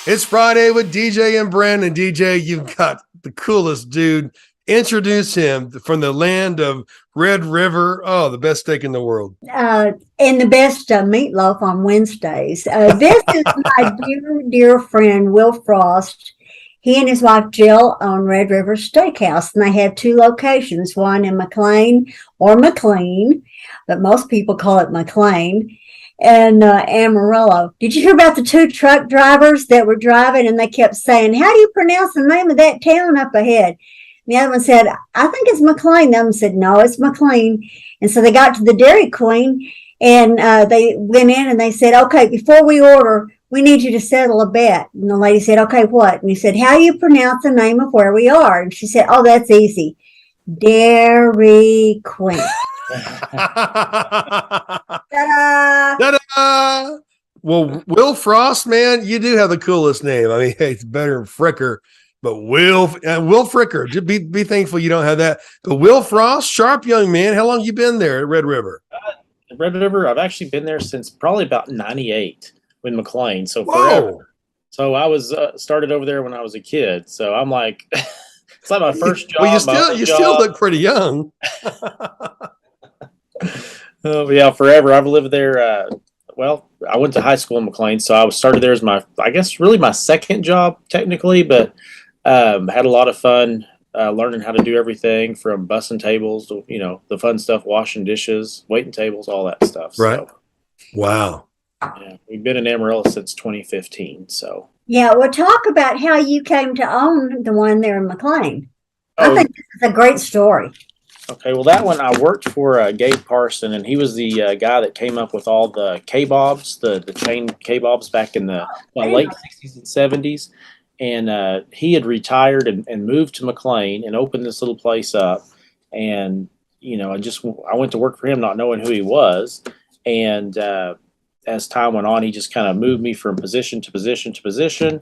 It's Friday with DJ and Brand. And DJ, you've got the coolest dude. Introduce him from the land of Red River. Oh, the best steak in the world. And the best meatloaf on Wednesdays. This is my dear friend, Will Frost. He and his wife, Jill, own Red River Steakhouse, and they have two locations, one in McLean or McLean, but most people call it McLean, and Amarillo. Did you hear about the two truck drivers that were driving, and they kept saying, "How do you pronounce the name of that town up ahead?" The other one said, "I think it's McLean." The other one said, "No, it's McLean." And so they got to the Dairy Queen, and they went in and they said, "Okay, before we order, we need you to settle a bet." And the lady said, "Okay, what?" And he said, "How do you pronounce the name of where we are?" And she said, "Oh, that's easy. Dairy Queen." Ta-da! Ta-da! Well, Will Frost, man, you do have the coolest name. I mean, hey, it's better than Fricker, but Will Fricker. Just be thankful you don't have that. But Will Frost, sharp young man. How long you been there at Red River? Red River, I've actually been there since probably about 98 with McLean. So Whoa. forever. So I was started over there when I was a kid. So I'm like, it's like my first job. Well, you still look pretty young. Oh yeah, forever. I've lived there. Well, I went to high school in McLean, so I started there as I guess, really my second job technically, but had a lot of fun learning how to do everything from bussing tables to, the fun stuff, washing dishes, waiting tables, all that stuff. Right. So, wow. yeah, we've been in Amarillo since 2015. So. Yeah, well, talk about how you came to own the one there in McLean. Oh, I think this is a great story. okay, well, that one I worked for Gabe Parson, and he was the guy that came up with all the K-bobs, the chain K-bobs back in the late 60s and 70s. And he had retired and moved to McLean and opened this little place up. And, I went to work for him not knowing who he was. And as time went on, he just kind of moved me from position to position to position.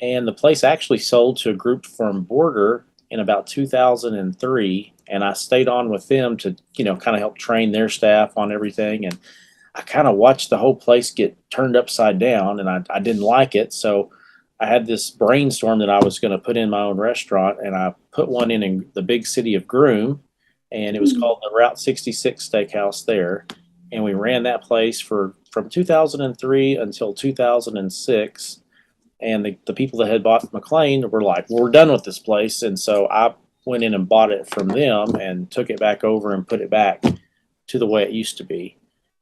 And the place actually sold to a group from Border in about 2003. And I stayed on with them to, kind of help train their staff on everything. And I kind of watched the whole place get turned upside down, and I didn't like it. So I had this brainstorm that I was going to put in my own restaurant, and I put one in the big city of Groom, and it was called the Route 66 Steakhouse there. And we ran that place from 2003 until 2006. And the people that had bought McLean were like, "Well, we're done with this place." And so I went in and bought it from them and took it back over and put it back to the way it used to be.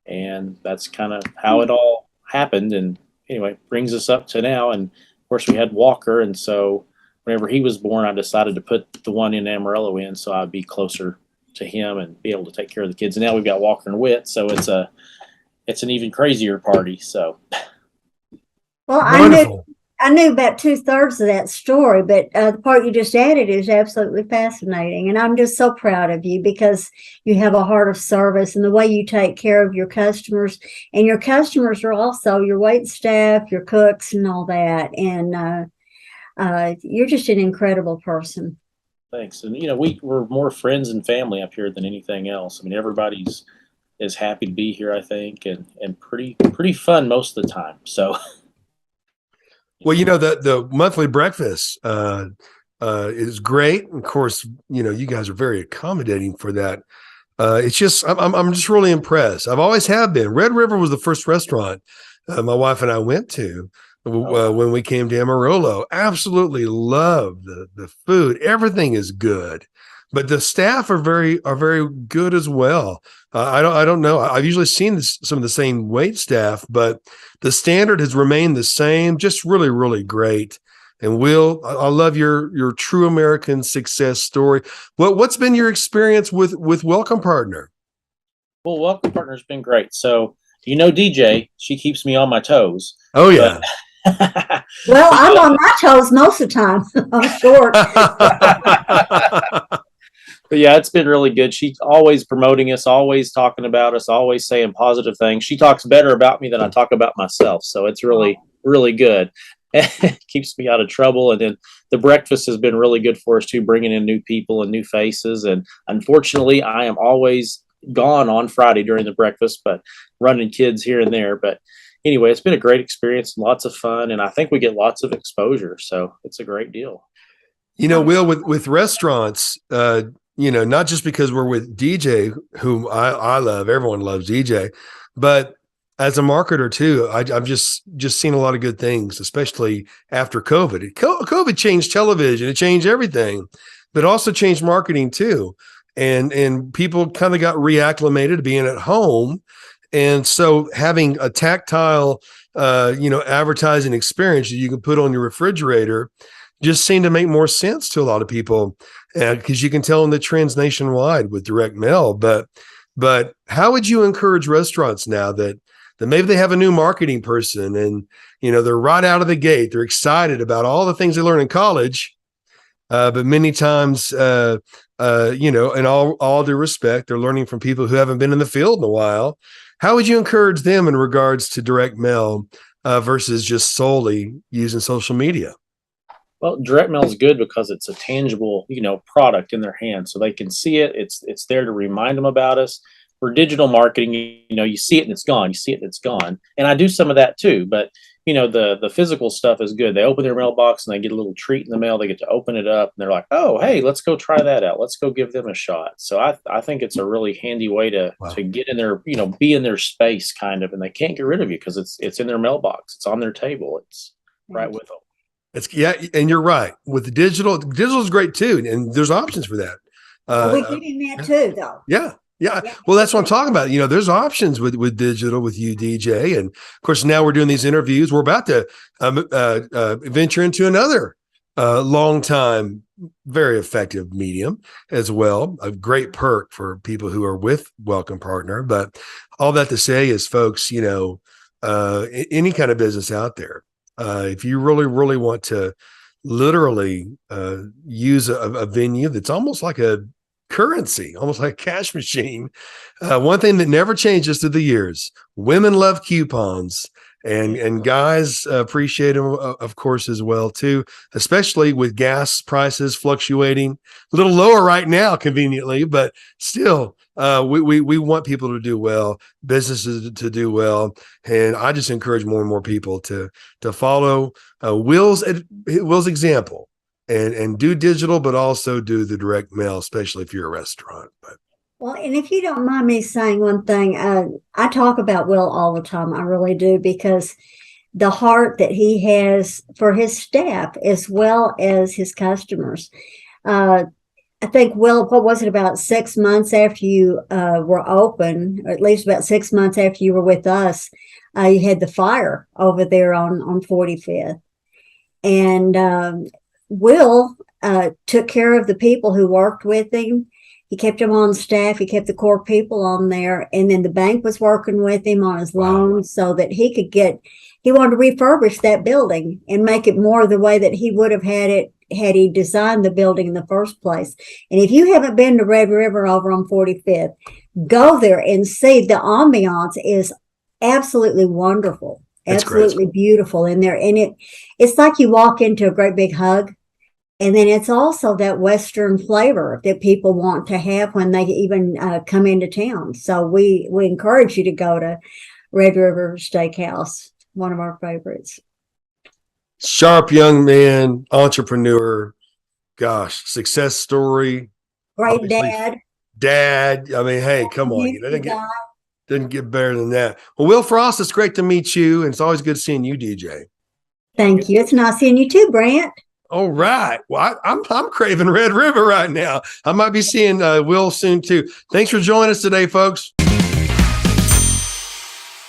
And that's kind of how it all happened. And anyway, brings us up to now. And of course, we had Walker. And so whenever he was born, I decided to put the one in Amarillo in so I'd be closer to him and be able to take care of the kids. And now we've got Walker and Witt. So it's an even crazier party. So. Well, I knew about 2/3 of that story, but the part you just added is absolutely fascinating. And I'm just so proud of you because you have a heart of service and the way you take care of your customers. And your customers are also your wait staff, your cooks, and all that. And you're just an incredible person. Thanks. And, we're more friends and family up here than anything else. I mean, everybody's is happy to be here, I think, and pretty fun most of the time. So. Well, the monthly breakfast is great. Of course, you guys are very accommodating for that. It's just I'm just really impressed. I've always have been. Red River was the first restaurant my wife and I went to when we came to Amarillo. Absolutely love the food. Everything is good, but the staff are very good as well. I don't know. I've usually seen some of the same wait staff, but the standard has remained the same. Just really, really great. And Will, I love your true American success story. What's been your experience with Welcome Partner? Well, Welcome Partner's been great. So, DJ, she keeps me on my toes. Oh yeah. Well, I'm on my toes most of the time. I'm short. But yeah, it's been really good. She's always promoting us, always talking about us, always saying positive things. She talks better about me than I talk about myself. So it's really, really good. It keeps me out of trouble. And then the breakfast has been really good for us too, bringing in new people and new faces. And unfortunately, I am always gone on Friday during the breakfast, but running kids here and there. But anyway, it's been a great experience, lots of fun, and I think we get lots of exposure. So it's a great deal. Will, with restaurants, not just because we're with DJ, whom I love, everyone loves DJ, but as a marketer too, I've just seen a lot of good things, especially after COVID. COVID changed television, it changed everything, but also changed marketing too. And people kind of got reacclimated to being at home. And so having a tactile, advertising experience that you can put on your refrigerator just seemed to make more sense to a lot of people, because you can tell in the trends nationwide with direct mail. But how would you encourage restaurants now that maybe they have a new marketing person and, they're right out of the gate, they're excited about all the things they learn in college, but many times, in all due respect, they're learning from people who haven't been in the field in a while. How would you encourage them in regards to direct mail versus just solely using social media? Well, direct mail is good because it's a tangible, product in their hands, so they can see it. It's there to remind them about us. For digital marketing, you see it and it's gone. You see it and it's gone. And I do some of that too. But the physical stuff is good. They open their mailbox and they get a little treat in the mail. They get to open it up and they're like, oh, hey, let's go try that out. Let's go give them a shot. So I think it's a really handy way to get in their, be in their space kind of, and they can't get rid of you because it's in their mailbox. It's on their table. It's right with them. And you're right. With the digital is great too, and there's options for that. We get in that too, though. Yeah. Well, that's what I'm talking about. There's options with digital with you, DJ, and of course now we're doing these interviews. We're about to venture into another long time, very effective medium as well. A great perk for people who are with Welcome Partner. But all that to say is, folks, any kind of business out there. If you really, really want to literally use a venue that's almost like a currency, almost like a cash machine, one thing that never changes through the years, women love coupons, and guys appreciate them, of course, as well, too, especially with gas prices fluctuating a little lower right now, conveniently, but still, we want people to do well, businesses to do well. And I just encourage more and more people to follow Will's example and do digital, but also do the direct mail, especially if you're a restaurant. Well, and if you don't mind me saying one thing, I talk about Will all the time. I really do, because the heart that he has for his staff as well as his customers. I think, Will, what was it, about 6 months after you were open, or at least about 6 months after you were with us, you had the fire over there on 45th. And Will took care of the people who worked with him. He kept them on staff. He kept the core people on there. And then the bank was working with him on his loans so that he wanted to refurbish that building and make it more the way that he would have had it had he designed the building in the first place. And if you haven't been to Red River over on 45th, go there and see. The ambiance is absolutely wonderful. That's absolutely great. Beautiful in there. And it's like you walk into a great big hug. And then it's also that Western flavor that people want to have when they even come into town. So we encourage you to go to Red River Steakhouse, one of our favorites. Sharp young man, entrepreneur, gosh, success story. Great Obviously, dad. I mean, hey, come on. Didn't get better than that. Well, Will Frost, it's great to meet you. And it's always good seeing you, DJ. Thank you. It's nice seeing you too, Brant. All right. Well, I'm craving Red River right now. I might be seeing Will soon too. Thanks for joining us today, folks.